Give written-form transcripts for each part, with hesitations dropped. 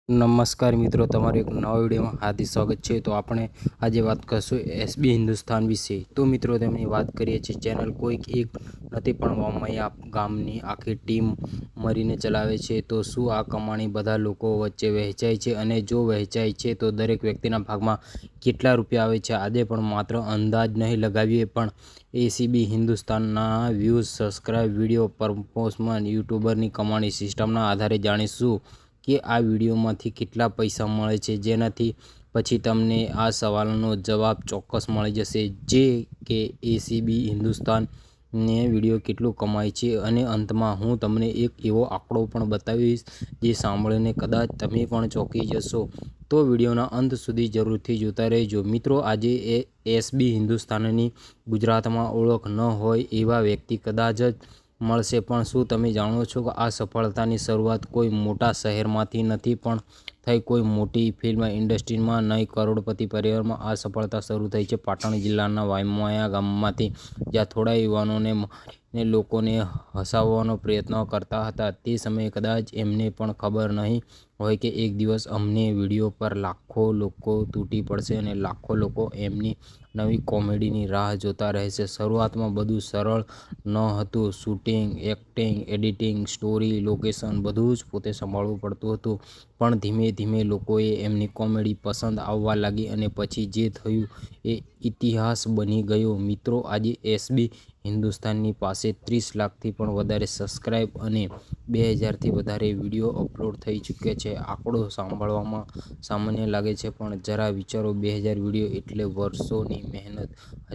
નમસ્કાર મિત્રો, તમારું એક નવા વિડીયોમાં હાર્દિક સ્વાગત છે। તો આપણે આજે વાત કરશું એસબી હિન્દુસ્તાન વિશે। તો મિત્રો, તેમની વાત કરીએ છીએ ચેનલ કોઈક એક નથી પણ વામૈયા ગામની આખી ટીમ મળીને ચલાવે છે। તો શું આ કમાણી બધા લોકો વચ્ચે વહેંચાય છે? અને જો વહેંચાય છે તો દરેક વ્યક્તિના ભાગમાં કેટલા રૂપિયા આવે છે? આજે પણ માત્ર અંદાજ નહીં લગાવીએ, પણ એસીબી હિન્દુસ્તાનના વ્યૂઝ, સબસ્ક્રાઇબ, વિડીયો પ્રમોશન, યુટ્યુબરની કમાણી સિસ્ટમના આધારે જાણીશું કે આ વિડીયોમાંથી કેટલા પૈસા મળે છે, જેનાથી પછી તમને આ સવાલનો જવાબ ચોક્કસ મળી જશે, જે કે એસીબી હિન્દુસ્તાનને વિડીયો કેટલું કમાય છે। અને અંતમાં હું તમને એક એવો આંકડો પણ બતાવીશ જે સાંભળીને કદાચ તમે પણ ચોંકી જશો। તો વિડીયોના અંત સુધી જરૂરથી જોતા રહેજો। મિત્રો, આજે એસબી હિન્દુસ્તાનની ગુજરાતમાં ઓળખ ન હોય એવા વ્યક્તિ કદાચ જ મળશે, પણ શું તમે જાણો છો કે આ સફળતાની શરૂઆત કોઈ મોટા શહેરમાંથી નથી પણ થઈ કોઈ મોટી ફિલ્મ ઇન્ડસ્ટ્રીમાં નહીં, કરોડપતિ પરિવારમાં આ સફળતા શરૂ થઈ છે પાટણ જિલ્લાના વામૈયા ગામમાંથી, જ્યાં થોડા યુવાનોને મારીને લોકોને હસાવવાનો પ્રયત્ન કરતા હતા। તે સમયે કદાચ એમને પણ ખબર નહીં હોય કે એક દિવસ એમની વિડીયો પર લાખો લોકો તૂટી પડશે અને લાખો લોકો એમની નવી કોમેડીની રાહ જોતા રહેશે। શરૂઆતમાં બધું સરળ નહોતું। Shooting, acting, editing, story, location બધું જ પોતે સંભાળવું પડતું હતું, પણ ધીમે ધીમે લોકોએ એમની કોમેડી પસંદ આવવા લાગી અને પછી જે થયું એ ઇતિહાસ બની ગયો। મિત્રો, આજે એસબી હિન્દુસ્તાનની પાસે 30 લાખથી પણ વધારે સબસ્ક્રાઇબ અને 2000થી વધારે વિડીયો અપલોડ થઈ ચૂક્યા છે। આંકડો સાંભળવામાં સામાન્ય લાગે છે, પણ જરા વિચારો, 2000 વિડીયો એટલે વર્ષોની મહેનત,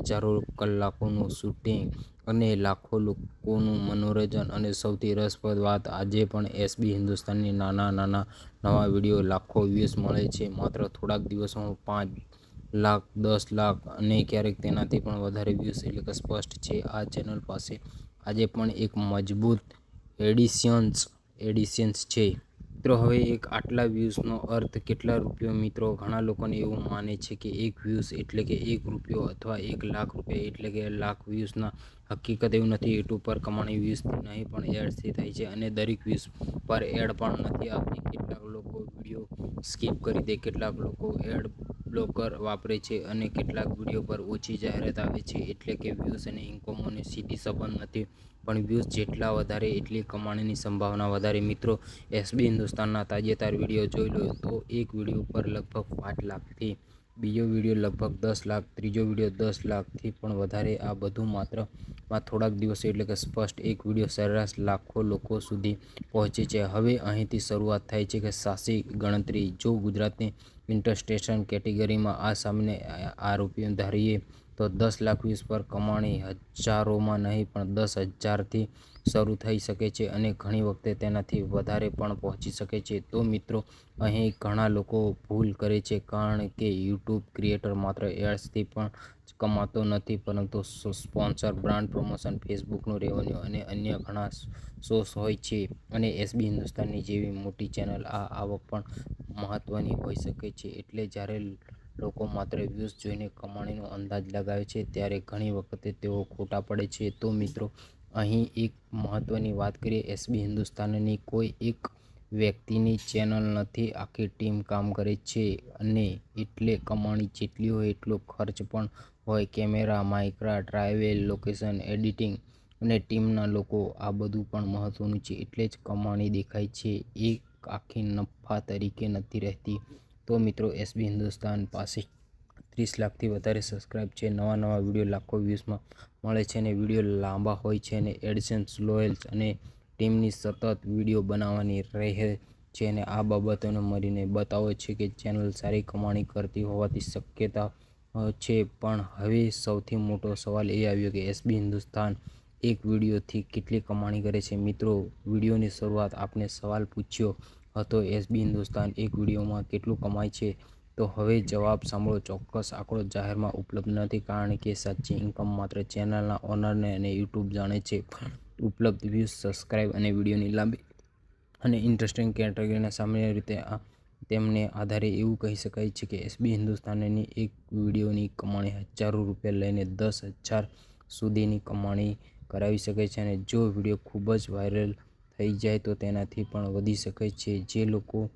હજારો કલાકોનું શૂટિંગ અને લાખો લોકોનું મનોરંજન। અને સૌથી રસપ્રદ વાત, આજે પણ એસબી હિન્દુસ્તાનની નાના નવા વિડીયો લાખો વ્યૂઝ મળે છે માત્ર થોડાક દિવસોમાં। 5 લાખ, 10 લાખ અને ક્યારેક તેનાથી પણ વધારે વ્યૂઝ એટલે સ્પષ્ટ છે આ ચેનલ પાસે આજે પણ એક મજબૂત ઓડિયન્સ છે। મિત્રો, હવે એક આટલા વ્યૂઝનો અર્થ કેટલા રૂપિયા? મિત્રો, ઘણા લોકોને એવું માને છે કે એક વ્યૂઝ એટલે કે 1 રૂપિયો અથવા 1 લાખ રૂપિયા એટલે કે લાખ વ્યૂઝના। હકીકત એવું નથી। યુટ્યુબ પર કમાણી વ્યૂઝથી નહીં પણ એડ્સથી થાય છે, અને દરેક વ્યૂઝ પર એડ પણ નથી આવતી। કેટલાક લોકો વિડીયો સ્કીપ કરી દે, કેટલાક લોકો એડ બ્લોકર વાપરે છે અને કેટલાક વિડીયો પર ઓછી જાહેરાત આવે છે। એટલે કે વ્યૂઝ અને ઇન્કમનો સીધો સંબંધ નથી, પણ વ્યૂઝ જેટલા વધારે એટલી કમાણીની સંભાવના વધારે। મિત્રો, એસબી હિન્દુસ્તાનના તાજેતરના વિડીયો જોઈ લો તો એક વિડીયો પર લગભગ 5 લાખથી, બીજો વિડીયો લગભગ 10 લાખ, ત્રીજો વિડીયો 10 લાખથી પણ વધારે। આ બધું માત્ર થોડાક દિવસો એટલે કે સ્પષ્ટ એક વિડીયો સરેરાશ લાખો લોકો સુધી પહોંચે છે। હવે અહીંથી શરૂઆત થાય છે કે સાચી ગણતરી। જો ગુજરાતની એન્ટરટેનમેન્ટ કેટેગરીમાં આ સામાન્ય રૂપિયા ધારીએ તો 10 લાખ વ્યૂઝ પર કમાણી હજારોમાં નહીં પણ 10,000થી શરૂ થઈ શકે છે અને ઘણી વખત તેનાથી વધારે પણ પહોંચી શકે છે। તો મિત્રો, અહીં ઘણા લોકો ભૂલ કરે છે, કારણ કે યુટ્યુબ ક્રિએટર માત્ર એડ્સથી પણ જ કમાતો નથી, પરંતુ સ્પોન્સર, બ્રાન્ડ પ્રમોશન, ફેસબુકનું રેવન્યુ અને અન્ય ઘણા સોર્સ હોય છે। અને એસબી હિન્દુસ્તાનની જેવી મોટી ચેનલ આ આવક પણ મહત્વની હોઈ શકે છે। એટલે જ્યારે લોકો માત્ર વ્યૂઝ જોઈને કમાણીનો અંદાજ લગાવે છે, ત્યારે ઘણી વખત તેઓ ખોટા પડે છે। તો મિત્રો, અહીં એક મહત્વની વાત કરીએ, એસબી હિન્દુસ્તાનની કોઈ એક વ્યક્તિની ચેનલ નથી, આખી ટીમ કામ કરે છે। અને એટલે કમાણી જેટલી હોય એટલો ખર્ચ પણ હોય। Camera, mic, travel, location, editing અને ટીમના લોકો, આ બધું પણ મહત્વનું છે। એટલે જ કમાણી દેખાય છે, એક આખી નફા તરીકે નથી રહેતી। તો મિત્રો, એસબી હિન્દુસ્તાન પાસે 30 લાખથી વધારે સબસ્ક્રાઇબ છે, નવા વિડીયો લાખો વ્યૂઝમાં મળે છે, અને વિડીયો લાંબા હોય છે, અને એડસેન્સ લોયલ અને ટીમની સતત વિડીયો બનાવવાની રહે છે, અને આ બાબતોને મળીને બતાવે છે કે ચેનલ સારી કમાણી કરતી હોવાની શક્યતા છે। પણ હવે સૌથી મોટો સવાલ એ આવ્યો કે એસબી હિન્દુસ્તાન એક વિડીયોથી કેટલી કમાણી કરે છે? મિત્રો, વિડીયોની શરૂઆત આપણે સવાલ પૂછ્યો હતો, એસબી હિન્દુસ્તાન એક વિડીયોમાં કેટલું કમાય છે? તો હવે જવાબ સાંભળો। ચોક્કસ આંકડો જાહેરમાં ઉપલબ્ધ નથી, કારણ કે સાચી ઇન્કમ માત્ર ચેનલના ઓનર અને યુટ્યુબ જાણે છે। પણ ઉપલબ્ધ વ્યૂઝ, સબસ્ક્રાઇબ અને વિડીયોની લાંબી અને ઇન્ટરેસ્ટિંગ કેટેગરીના સામાન્ય રીતે તેમને આધારે એવું કહી શકાય છે કે એસબી હિન્દુસ્તાનની એક વિડીયોની કમાણી હજારો રૂપિયા લઈને 10,000 સુધીની કમાણી કરાવી શકે છે, અને જો વિડીયો ખૂબ જ વાયરલ થઈ જાય તો તેનાથી પણ વધી શકે છે। જે લોકો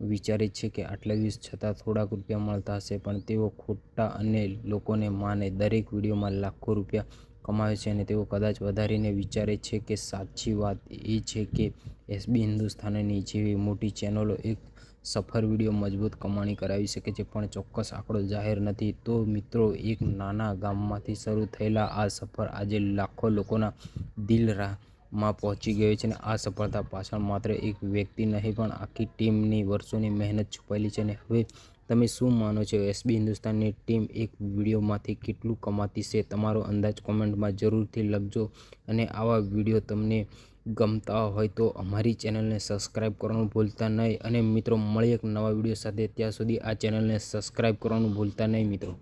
વિચારે છે કે આટલા વ્યૂઝ છતાં થોડાક રૂપિયા મળતા હશે, પણ તેઓ ખોટા અને લોકોને માને દરેક વિડીયોમાં લાખો રૂપિયા કમાવે છે અને તેઓ કદાચ વધારીને વિચારે છે કે સાચી વાત એ છે કે એસબી હિન્દુસ્તાનની જેવી મોટી ચેનલો એક સફળ વિડીયો મજબૂત કમાણી કરાવી શકે છે, પણ ચોક્કસ આંકડો જાહેર નથી. તો મિત્રો, એક નાના ગામમાંથી શરૂ થયેલા આ સફર આજે લાખો લોકોના દિલમાં પહોંચી ગયો છે અને આ સફળતા પાછળ માત્ર એક વ્યક્તિ નહીં પણ આખી ટીમની વર્ષોની મહેનત છુપાયેલી છે. અને હવે તમે શું માનો છો? એસબી હિન્દુસ્તાનની ટીમ એક વિડીયોમાંથી કેટલું કમાતી છે? તમારો અંદાજ કોમેન્ટમાં જરૂરથી લખજો. અને આવા વિડીયો તમને ગમતા હોય તો અમારી ચેનલને સબસ્ક્રાઈબ કરવાનું ભૂલતા નહીં. અને મિત્રો, મળીએ એક નવા વિડીયો સાથે. ત્યાં સુધી આ ચેનલને સબસ્ક્રાઈબ કરવાનું ભૂલતા નહીં મિત્રો.